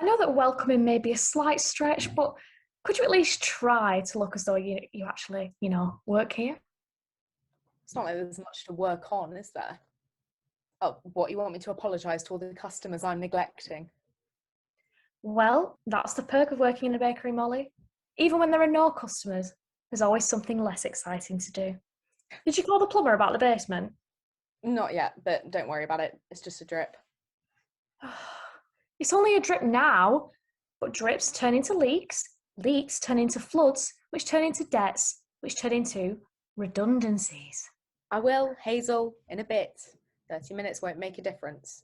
I know that welcoming may be a slight stretch, but could you at least try to look as though you actually, work here? It's not like there's much to work on, is there? Oh, what, you want me to apologise to all the customers I'm neglecting? Well, that's the perk of working in a bakery, Molly. Even when there are no customers, there's always something less exciting to do. Did you call the plumber about the basement? Not yet, but don't worry about it. It's just a drip. It's only a drip now, but drips turn into leaks, leaks turn into floods, which turn into debts, which turn into redundancies. I will, Hazel, in a bit. 30 minutes won't make a difference.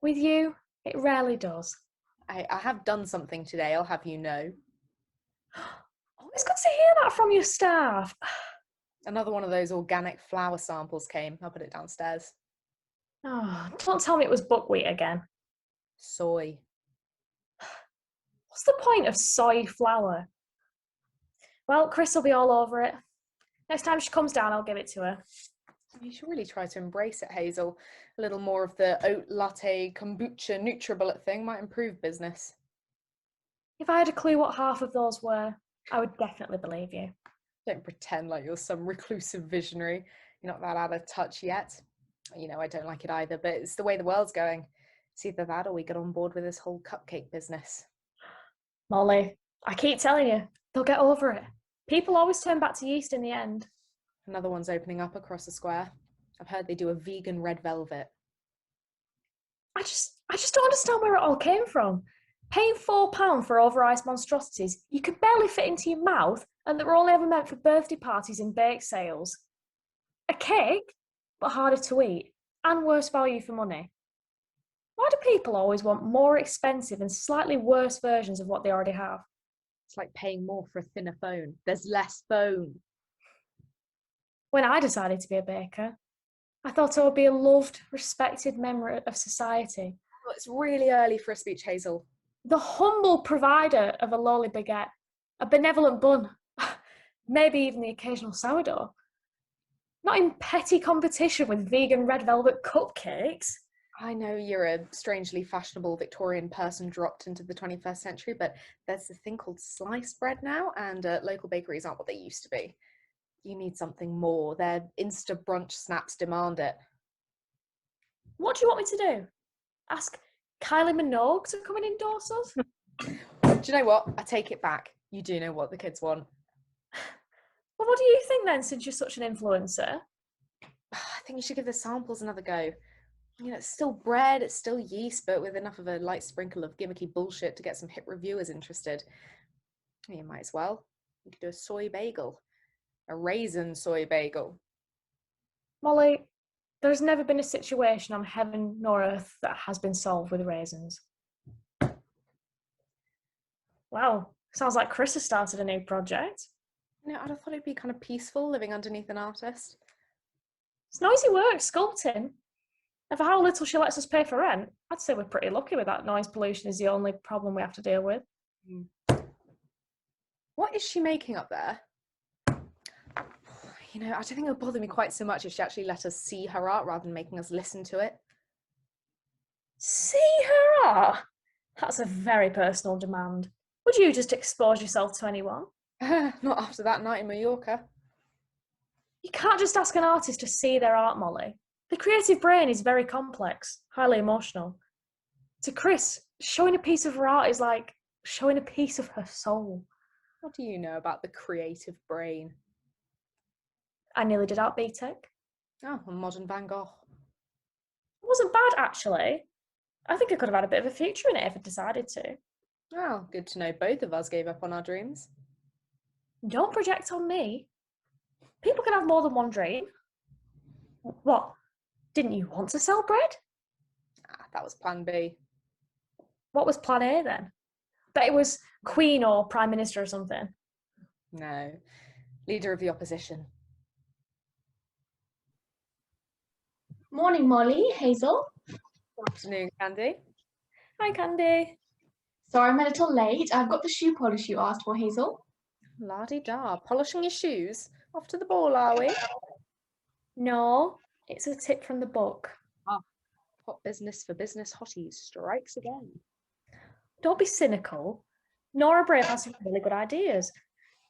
With you, it rarely does. I have done something today, I'll have you know. Oh, it's good to hear that from your staff. Another one of those organic flour samples came. I'll put it downstairs. Oh, don't tell me it was buckwheat again. Soy. What's the point of soy flour? Well, Chris will be all over it. Next time she comes down, I'll give it to her. You should really try to embrace it, Hazel. A little more of the oat latte, kombucha, NutriBullet thing might improve business. If I had a clue what half of those were, I would definitely believe you. Don't pretend like you're some reclusive visionary. You're not that out of touch yet. You know, I don't like it either, but it's the way the world's going. It's either that or we get on board with this whole cupcake business. Molly, I keep telling you, they'll get over it. People always turn back to yeast in the end. Another one's opening up across the square. I've heard they do a vegan red velvet. I just don't understand where it all came from. Paying £4 for over-iced monstrosities you could barely fit into your mouth and that were only ever meant for birthday parties and bake sales. A cake, but harder to eat, and worse value for money. Why do people always want more expensive and slightly worse versions of what they already have? It's like paying more for a thinner phone. There's less bone. When I decided to be a baker, I thought I would be a loved, respected member of society. Well, it's really early for a speech, Hazel. The humble provider of a lowly baguette, a benevolent bun, maybe even the occasional sourdough. Not in petty competition with vegan red velvet cupcakes. I know you're a strangely fashionable Victorian person dropped into the 21st century, but there's a thing called sliced bread now, and local bakeries aren't what they used to be. You need something more. Their Insta brunch snaps demand it. What do you want me to do? Ask Kylie Minogue to come and endorse us? Do you know what? I take it back. You do know what the kids want. Well, what do you think then, since you're such an influencer? I think you should give the samples another go. You know, it's still bread, it's still yeast, but with enough of a light sprinkle of gimmicky bullshit to get some hip reviewers interested. You might as well. You could do a soy bagel. A raisin soy bagel. Molly, there's never been a situation on heaven nor earth that has been solved with raisins. Wow, sounds like Chris has started a new project. You know, I'd have thought it'd be kind of peaceful living underneath an artist. It's noisy work, sculpting. And for how little she lets us pay for rent, I'd say we're pretty lucky with that. Noise pollution is the only problem we have to deal with. What is she making up there? You know, I don't think it would bother me quite so much if she actually let us see her art rather than making us listen to it. See her art? That's a very personal demand. Would you just expose yourself to anyone? Not after that night in Mallorca. You can't just ask an artist to see their art, Molly. The creative brain is very complex, highly emotional. To Chris, showing a piece of her art is like showing a piece of her soul. What do you know about the creative brain? I nearly did Art BTEC. Oh, a modern Van Gogh. It wasn't bad, actually. I think I could have had a bit of a future in it if I decided to. Oh, good to know both of us gave up on our dreams. Don't project on me. People can have more than one dream. What? Didn't you want to sell bread? That was plan B. What was plan A then? Bet it was Queen or Prime Minister or something. No, leader of the opposition. Morning, Molly. Hazel. Good afternoon, Candy. Hi, Candy. Sorry I'm a little late. I've got the shoe polish you asked for, Hazel. La-di-da. Polishing your shoes. Off to the ball, are we? No, it's a tip from the book. Ah, hot business for business hotties strikes again. Don't be cynical. Nora Brave has some really good ideas.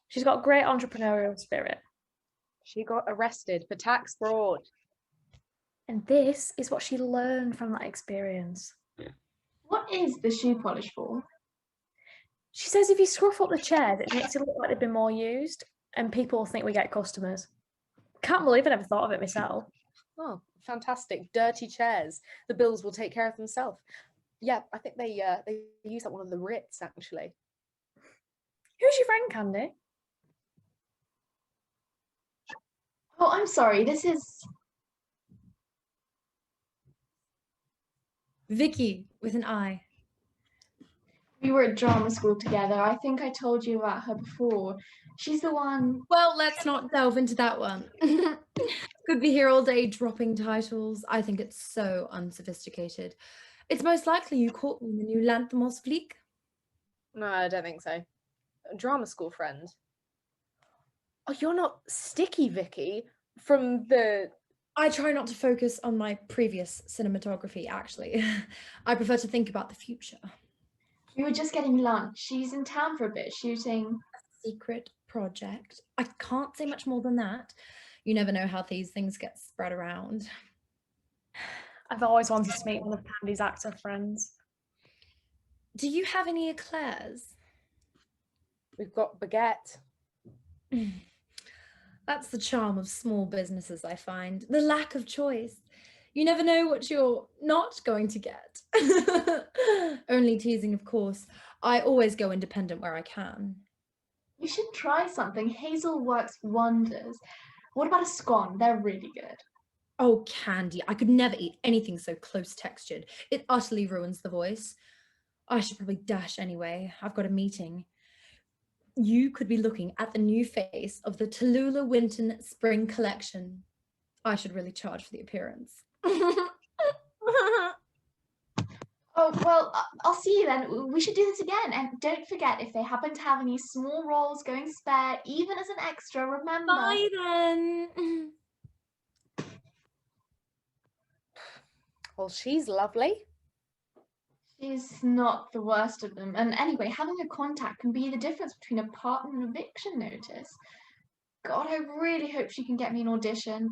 She's got great entrepreneurial spirit. She got arrested for tax fraud. And this is what she learned from that experience. What is the shoe polish for? She says if you scruff up the chairs, it makes it look like they've been more used, and people think we get customers. Can't believe I never thought of it myself. Oh, fantastic. Dirty chairs. The bills will take care of themselves. Yeah, I think they use that one of the Ritz, actually. Who's your friend, Candy? Oh, I'm sorry. This is Vicky with an I. we were at drama school together. I think I told you about her before. She's the one. Well, let's not delve into that one. Could be here all day dropping titles. I think it's so unsophisticated. It's most likely you caught me in the new Lanthimos Fleek. No, I don't think so. A drama school friend. Oh, you're not Sticky Vicky from the... I try not to focus on my previous cinematography, actually. I prefer to think about the future. We were just getting lunch. She's in town for a bit shooting. Secret project. I can't say much more than that. You never know how these things get spread around. I've always wanted to meet one of Candy's actor friends. Do you have any eclairs? We've got baguette. That's the charm of small businesses, I find. The lack of choice. You never know what you're not going to get. Only teasing, of course. I always go independent where I can. You should try something. Hazel works wonders. What about a scone? They're really good. Oh, Candy, I could never eat anything so close textured. It utterly ruins the voice. I should probably dash anyway. I've got a meeting. You could be looking at the new face of the Tallulah Winton Spring Collection. I should really charge for the appearance. Oh, well, I'll see you then. We should do this again. And don't forget, if they happen to have any small roles going spare, even as an extra, remember. Bye then. Well, she's lovely. She's not the worst of them. And anyway, having a contact can be the difference between a pardon and eviction notice. God, I really hope she can get me an audition.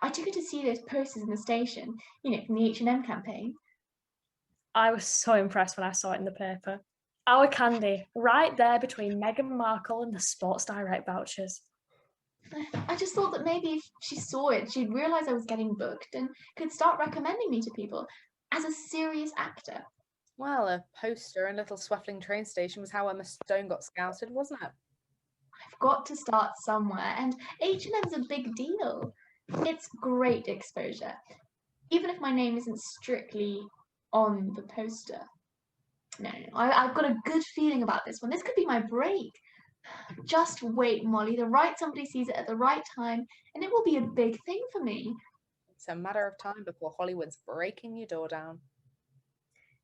I took her to see those posters in the station, from the H&M campaign. I was so impressed when I saw it in the paper. Our Candy, right there between Meghan Markle and the Sports Direct vouchers. I just thought that maybe if she saw it, she'd realise I was getting booked and could start recommending me to people as a serious actor. Well, a poster in a little swaffling train station was how Emma Stone got scouted, wasn't it? I've got to start somewhere, and H&M's a big deal. It's great exposure, even if my name isn't strictly on the poster. No, I've got a good feeling about this one. This could be my break. Just wait, Molly. The right somebody sees it at the right time, and it will be a big thing for me. It's a matter of time before Hollywood's breaking your door down.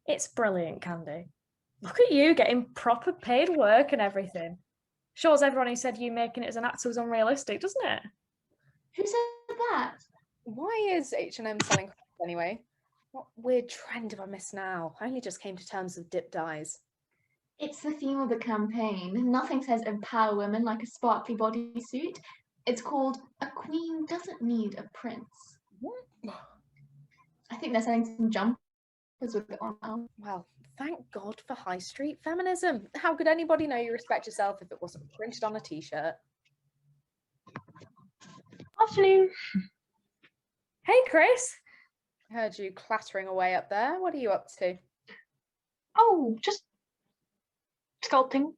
It's brilliant, Candy. Look at you getting proper paid work and everything. Shows everyone who said you making it as an actor was unrealistic, doesn't it? Who said that? Why is H&M selling crap anyway? What weird trend have I missed now? I only just came to terms with dip dyes. It's the theme of the campaign. Nothing says empower women like a sparkly bodysuit. It's called A Queen Doesn't Need a Prince. I think they're selling some jumpers with it on now. Well, thank God for high street feminism. How could anybody know you respect yourself if it wasn't printed on a t-shirt? Afternoon. Hey, Chris. I heard you clattering away up there. What are you up to? Oh, just sculpting.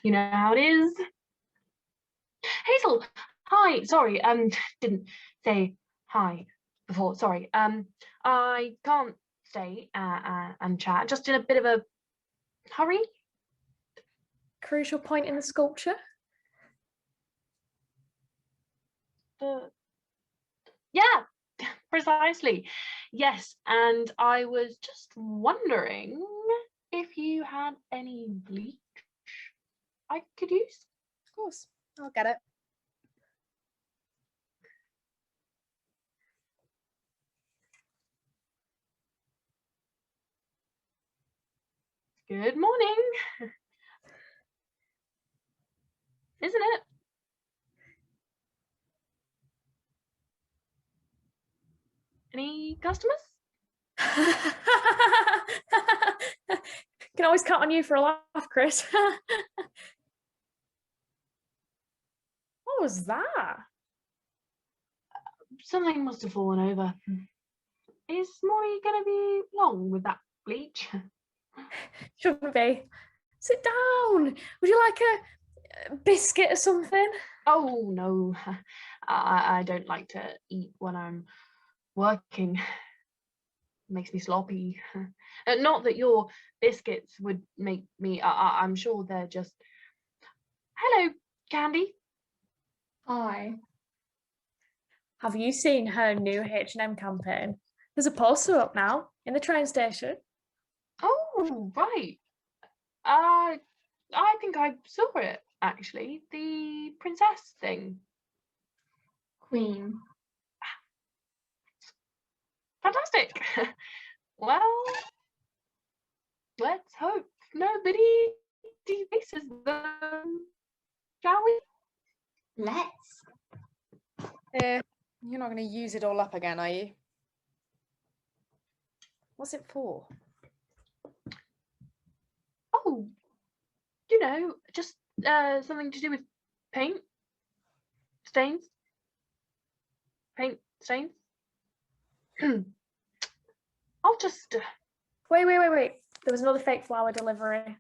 You know how it is. Hazel, hi. Sorry, didn't say hi before. Sorry. I can't stay and chat. Just in a bit of a hurry. Crucial point in the sculpture. Yeah, precisely. Yes, and I was just wondering if you had any bleach I could use. Of course, I'll get it. Good morning. Isn't it? Any customers? Can always count on you for a laugh, Chris. What was that? Something must have fallen over. Is Molly going to be long with that bleach? Shouldn't be. Sit down. Would you like a biscuit or something? Oh, no. I don't like to eat when I'm working. Makes me sloppy. Not that your biscuits would make me, I'm sure they're just... Hello, Candy. Hi. Have you seen her new H&M campaign? There's a poster up now in the train station. Oh, right. I think I saw it, actually. The princess thing. Queen. Fantastic. Well, let's hope nobody defaces them, shall we? Let's. You're not going to use it all up again, are you? What's it for? Oh, just something to do with paint stains. Paint stains. I'll just. Wait. There was another fake flower delivery.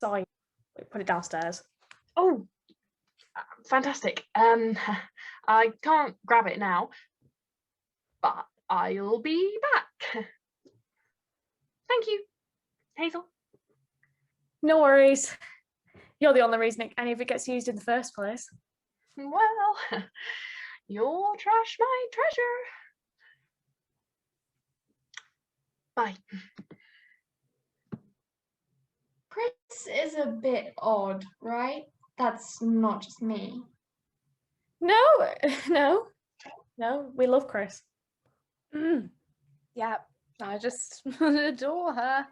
Sorry. Put it downstairs. Oh, fantastic. I can't grab it now, but I'll be back. Thank you, Hazel. No worries. You're the only reason any of it gets used in the first place. Well, you'll trash my treasure. Bye. Chris is a bit odd, right? That's not just me. No, we love Chris. Yeah, I just adore her.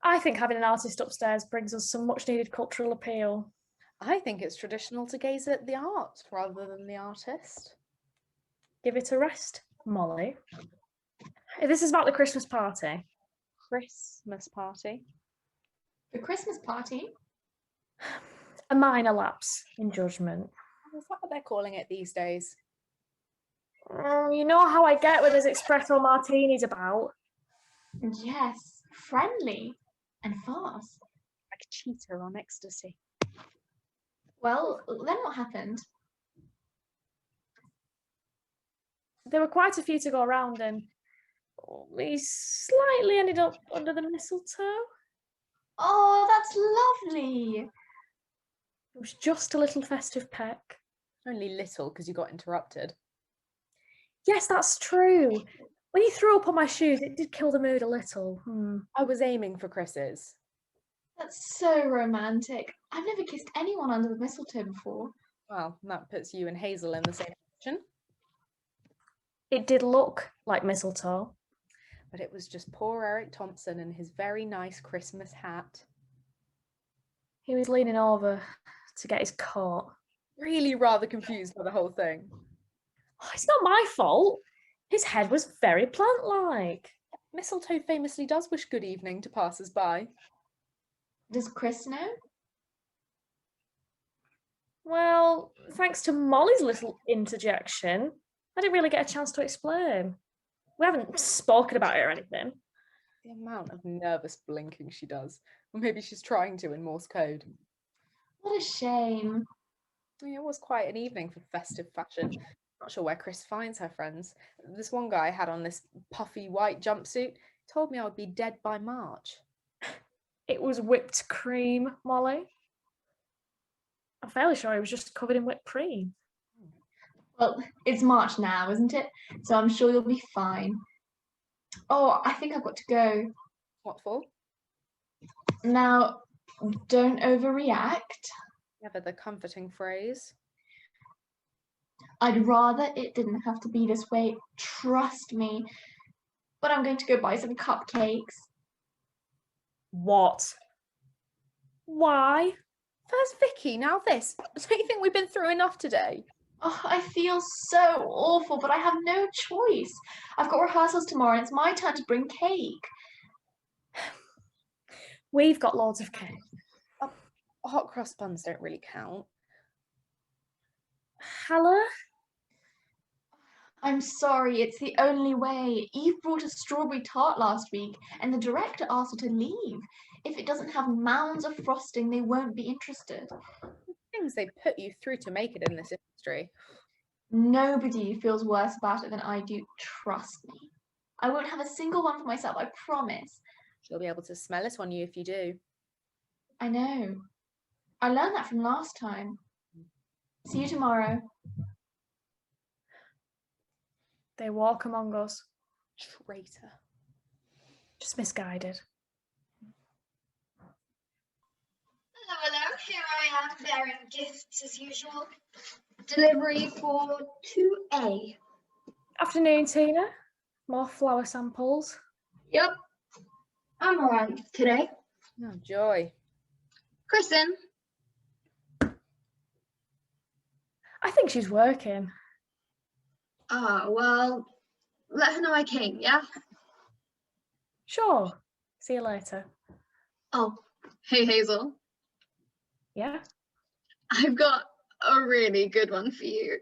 I think having an artist upstairs brings us some much needed cultural appeal. I think it's traditional to gaze at the art rather than the artist. Give it a rest, Molly. This is about the Christmas party. Christmas party. The Christmas party? A minor lapse in judgment. Is that what they're calling it these days? You know how I get with those espresso martinis about? Yes, friendly and fast. Like a cheetah on ecstasy. Well, then what happened? There were quite a few to go around and we slightly ended up under the mistletoe. Oh, that's lovely. It was just a little festive peck. Only little because you got interrupted. Yes, that's true. When you threw up on my shoes, it did kill the mood a little. I was aiming for Chris's. That's so romantic. I've never kissed anyone under the mistletoe before. Well, that puts you and Hazel in the same position. It did look like mistletoe. But it was just poor Eric Thompson in his very nice Christmas hat. He was leaning over to get his coat. Really rather confused by the whole thing. Oh, it's not my fault. His head was very plant-like. Mistletoe famously does wish good evening to passers-by. Does Chris know? Well, thanks to Molly's little interjection, I didn't really get a chance to explain. We haven't spoken about it or anything. The amount of nervous blinking she does. Or maybe she's trying to in Morse code. What a shame. Yeah, it was quite an evening for festive fashion. Not sure where Chris finds her friends. This one guy had on this puffy white jumpsuit. Told me I would be dead by March. It was whipped cream, Molly. I'm fairly sure he was just covered in whipped cream. Well, it's March now, isn't it? So I'm sure you'll be fine. Oh, I think I've got to go. What for? Now, don't overreact. Never the comforting phrase. I'd rather it didn't have to be this way, trust me. But I'm going to go buy some cupcakes. What? Why? First Vicky, now this. Don't you think we've been through enough today? Oh, I feel so awful, but I have no choice. I've got rehearsals tomorrow and it's my turn to bring cake. We've got loads of cake. Hot cross buns don't really count. Hannah? I'm sorry, it's the only way. Eve brought a strawberry tart last week and the director asked her to leave. If it doesn't have mounds of frosting, they won't be interested. Things they put you through to make it in this industry. Nobody feels worse about it than I do, trust me. I won't have a single one for myself, I promise. She'll be able to smell it on you if you do. I know. I learned that from last time. See you tomorrow. They walk among us. Traitor. Just misguided. Hello, here I am bearing gifts as usual. Delivery for 2A. Afternoon, Tina. More flower samples. Yep, I'm around today. Oh, joy. Kristen, I think she's working. well, let her know I came, yeah? Sure. See you later. Oh, hey Hazel, Yeah? I've got a really good one for you.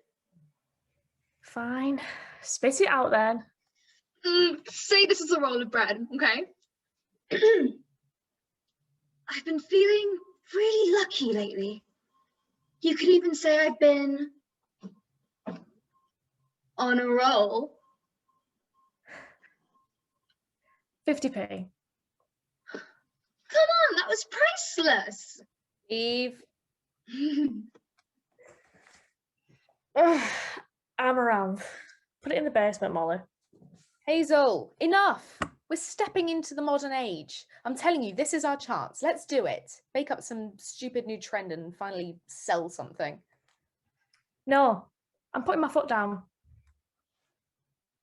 Fine. Spit it out then. Say this is a roll of bread, okay? I've been feeling really lucky lately. You could even say I've been on a roll. 50p. Come on, that was priceless. Eve. Amaranth. Put it in the basement, Molly. Hazel, enough. We're stepping into the modern age. I'm telling you, this is our chance. Let's do it. Make up some stupid new trend and finally sell something. No, I'm putting my foot down.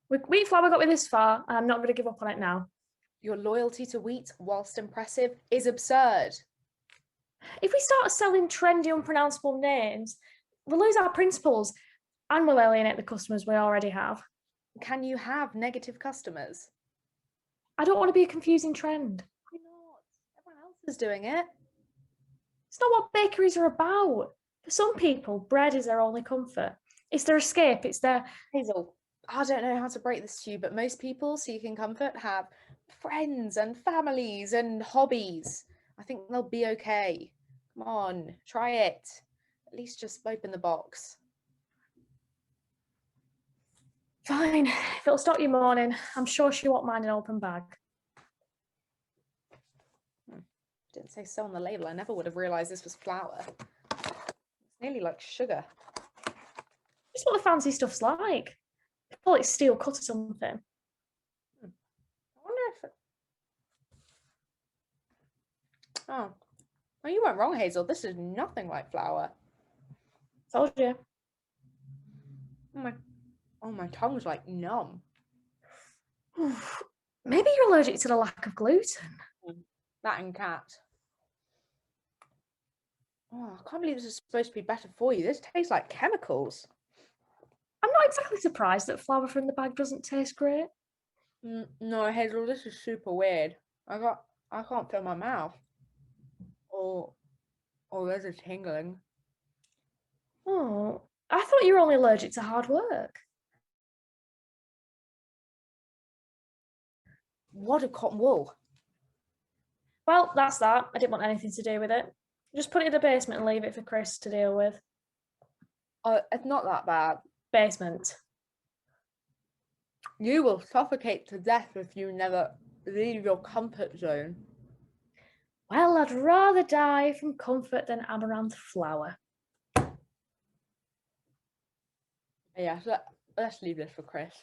Wheat flour got me this far, and I'm not going to give up on it now. Your loyalty to wheat, whilst impressive, is absurd. If we start selling trendy, unpronounceable names, we'll lose our principles and we'll alienate the customers we already have. Can you have negative customers? I don't want to be a confusing trend. Why not? Everyone else is doing it. It's not what bakeries are about. For some people, bread is their only comfort. It's their escape. It's their... Hazel, I don't know how to break this to you, but most people seeking comfort have friends and families and hobbies. I think they'll be okay. Come on, try it. At least just open the box. Fine. If it'll stop you mourning, I'm sure she won't mind an open bag. Didn't say so on the label. I never would have realised this was flour. It's nearly like sugar. It's what the fancy stuff's like. They call it steel cut or something. I wonder if... Oh. Well, you weren't wrong, Hazel. This is nothing like flour. Told you. Oh, my tongue's like numb. Maybe you're allergic to the lack of gluten. That and cat. Oh, I can't believe this is supposed to be better for you. This tastes like chemicals. I'm not exactly surprised that flour from the bag doesn't taste great. No, Hazel, this is super weird. I can't feel my mouth. Oh, there's a tingling. Oh, I thought you were only allergic to hard work. What a cotton wool. Well, that's that. I didn't want anything to do with it. Just put it in the basement and leave it for Chris to deal with. It's not that bad. Basement. You will suffocate to death if you never leave your comfort zone. Well, I'd rather die from comfort than amaranth flour. Yes, let's leave this for Chris.